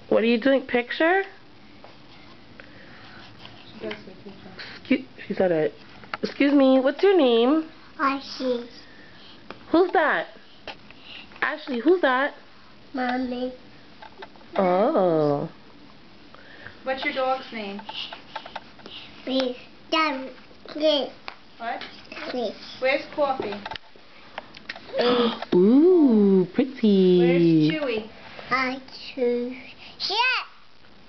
What are you doing? Picture? She does say picture. She said it. Excuse me, what's your name? Ashley. Who's that? Ashley, who's that? Mommy. Oh. What's your dog's name? Please. What? Please. Where's Coffee? Ooh, pretty. Where's Chewy? I choose. Yeah.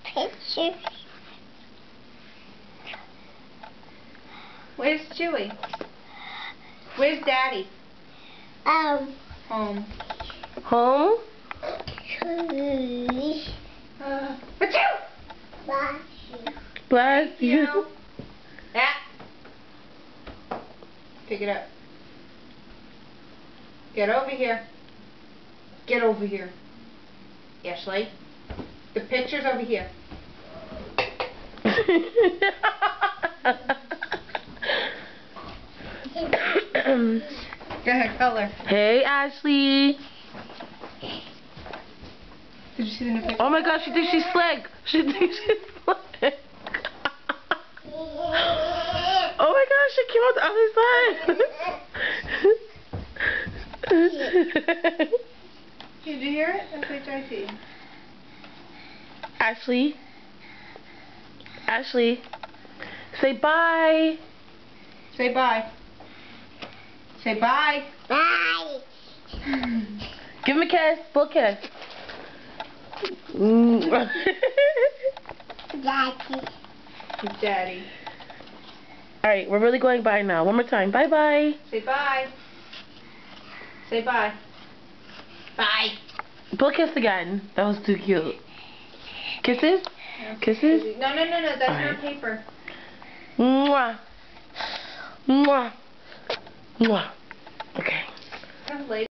Picture. Where's Chewy? Where's Daddy? Home. Home? Choose. But you! Bless you. Ah. Pick it up. Get over here. Get over here. Ashley. The picture's over here. Go ahead, color. Hey, Ashley. Did you see the new picture? Oh my gosh, she thinks she's slick. She thinks she's slick. Oh my gosh, she came out the other side. Did you hear it? S-H-I-T. Ashley. Ashley. Say bye. Say bye. Say bye. Bye. Give him a kiss. Full kiss. Daddy. Daddy. Alright, we're really going bye now. One more time. Bye bye. Say bye. Say bye. Bye. Full kiss again. That was too cute. Kisses? Kisses? No. That's Alright. not paper. Mwah. Mwah. Mwah. Okay. Come, lady.